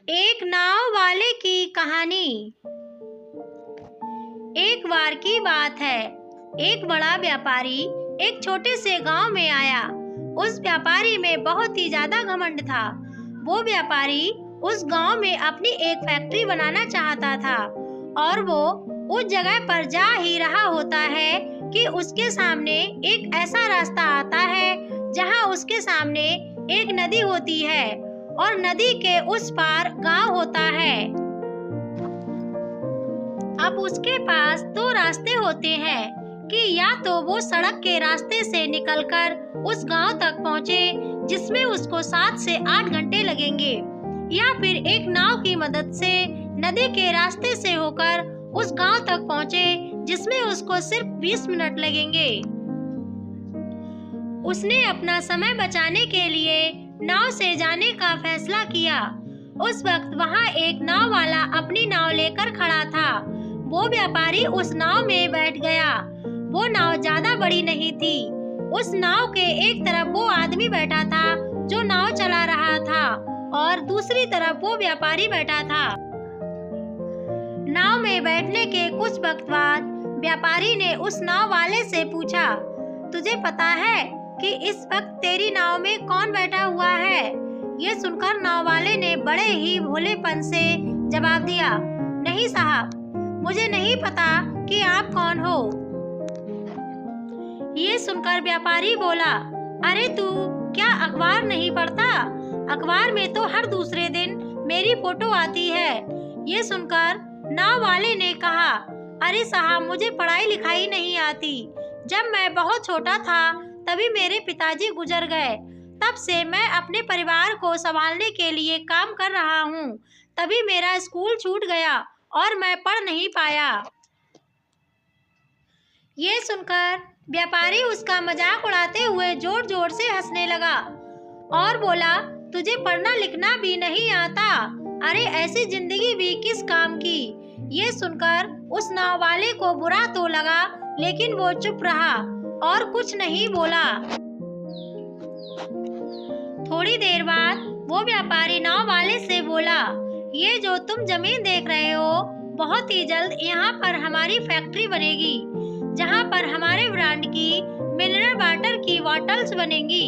एक नाव वाले की कहानी। एक बार की बात है, एक बड़ा व्यापारी एक छोटे से गांव में आया। उस व्यापारी में बहुत ही ज्यादा घमंड था। वो व्यापारी उस गांव में अपनी एक फैक्ट्री बनाना चाहता था और वो उस जगह पर जा ही रहा होता है कि उसके सामने एक ऐसा रास्ता आता है जहां उसके सामने एक नदी होती है और नदी के उस पार गांव होता है। अब उसके पास दो रास्ते होते हैं कि या तो वो सड़क के रास्ते से निकलकर उस गांव तक पहुंचे जिसमें उसको 7 से 8 घंटे लगेंगे, या फिर एक नाव की मदद से नदी के रास्ते से होकर उस गांव तक पहुंचे जिसमें उसको सिर्फ 20 मिनट लगेंगे। उसने अपना समय बचाने के लिए नाव से जाने का फैसला किया। उस वक्त वहाँ एक नाव वाला अपनी नाव लेकर खड़ा था। वो व्यापारी उस नाव में बैठ गया। वो नाव ज्यादा बड़ी नहीं थी। उस नाव के एक तरफ वो आदमी बैठा था जो नाव चला रहा था और दूसरी तरफ वो व्यापारी बैठा था। नाव में बैठने के कुछ वक्त बाद व्यापारी ने उस नाव वाले से पूछा, तुझे पता है कि इस वक्त तेरी नाव में कौन बैठा हुआ है? ये सुनकर नाव वाले ने बड़े ही भोलेपन से जवाब दिया, नहीं साहब, मुझे नहीं पता कि आप कौन हो। ये सुनकर व्यापारी बोला, अरे तू क्या अखबार नहीं पढ़ता? अखबार में तो हर दूसरे दिन मेरी फोटो आती है। ये सुनकर नाव वाले ने कहा, अरे साहब, मुझे पढ़ाई लिखाई नहीं आती। जब मैं बहुत छोटा था तभी मेरे पिताजी गुजर गए। तब से मैं अपने परिवार को संभालने के लिए काम कर रहा हूँ। तभी मेरा स्कूल छूट गया और मैं पढ़ नहीं पाया। ये सुनकर व्यापारी उसका मजाक उड़ाते हुए जोर जोर से हंसने लगा और बोला, तुझे पढ़ना लिखना भी नहीं आता? अरे ऐसी जिंदगी भी किस काम की? ये सुनकर उस नाव वाले को बुरा तो लगा, लेकिन वो चुप रहा और कुछ नहीं बोला। थोड़ी देर बाद वो व्यापारी नाव वाले से बोला, ये जो तुम जमीन देख रहे हो, बहुत ही जल्द यहाँ पर हमारी फैक्ट्री बनेगी जहाँ पर हमारे ब्रांड की मिनरल वाटर की बॉटल्स बनेंगी।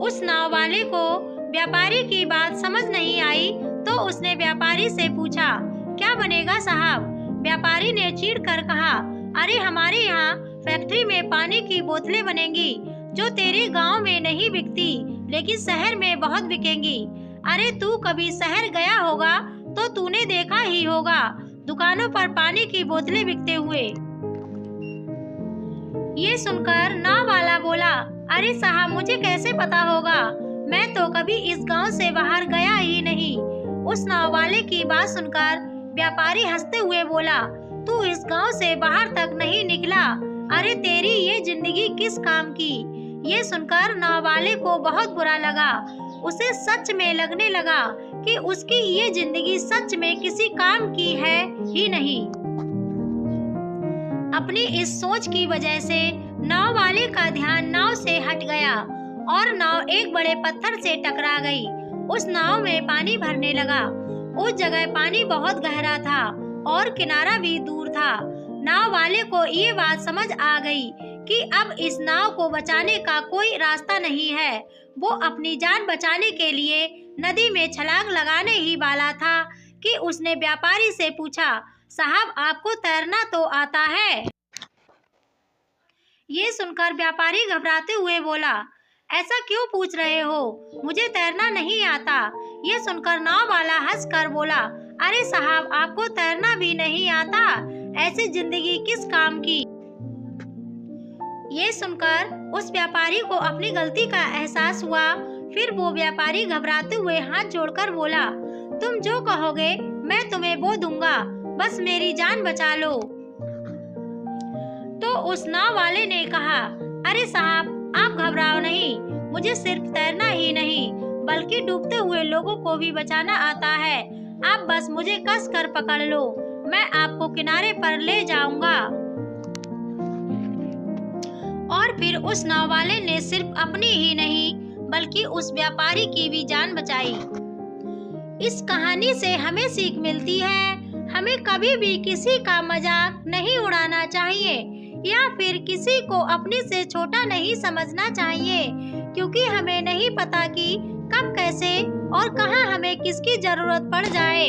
उस नाव वाले को व्यापारी की बात समझ नहीं आई तो उसने व्यापारी से पूछा, क्या बनेगा साहब? व्यापारी ने चिढ़कर कहा, अरे हमारे यहाँ फैक्ट्री में पानी की बोतलें बनेंगी जो तेरे गांव में नहीं बिकती लेकिन शहर में बहुत बिकेंगी। अरे तू कभी शहर गया होगा तो तूने देखा ही होगा दुकानों पर पानी की बोतलें बिकते हुए। ये सुनकर नाव वाला बोला, अरे साहब, मुझे कैसे पता होगा? मैं तो कभी इस गांव से बाहर गया ही नहीं। उस नाव वाले की बात सुनकर व्यापारी हंसते हुए बोला, तू इस गांव से बाहर तक नहीं निकला? अरे तेरी ये जिंदगी किस काम की? ये सुनकर नाव वाले को बहुत बुरा लगा। उसे सच में लगने लगा कि उसकी ये जिंदगी सच में किसी काम की है ही नहीं। अपनी इस सोच की वजह से नाव वाले का ध्यान नाव से हट गया और नाव एक बड़े पत्थर से टकरा गई। उस नाव में पानी भरने लगा। उस जगह पानी बहुत गहरा था और किनारा भी दूर था। नाव वाले को ये बात समझ आ गई कि अब इस नाव को बचाने का कोई रास्ता नहीं है। वो अपनी जान बचाने के लिए नदी में छलांग लगाने ही वाला था कि उसने व्यापारी से पूछा, साहब, आपको तैरना तो आता है? ये सुनकर व्यापारी घबराते हुए बोला, ऐसा क्यों पूछ रहे हो? मुझे तैरना नहीं आता। ये सुनकर नाव वाला हंसकर बोला, अरे साहब, आपको तैरना भी नहीं आता? ऐसी जिंदगी किस काम की? ये सुनकर उस व्यापारी को अपनी गलती का एहसास हुआ। फिर वो व्यापारी घबराते हुए हाथ जोड़कर बोला, तुम जो कहोगे मैं तुम्हें वो दूंगा, बस मेरी जान बचा लो। तो उस नाव वाले ने कहा, अरे साहब, आप घबराओ नहीं। मुझे सिर्फ तैरना ही नहीं बल्कि डूबते हुए लोगों को भी बचाना आता है। आप बस मुझे कस कर पकड़ लो, मैं आपको किनारे पर ले जाऊंगा। और फिर उस नाव वाले ने सिर्फ अपनी ही नहीं बल्कि उस व्यापारी की भी जान बचाई। इस कहानी से हमें सीख मिलती है, हमें कभी भी किसी का मजाक नहीं उड़ाना चाहिए या फिर किसी को अपने से छोटा नहीं समझना चाहिए, क्योंकि हमें नहीं पता कि कब, कैसे और कहाँ हमें किसकी जरूरत पड़ जाए।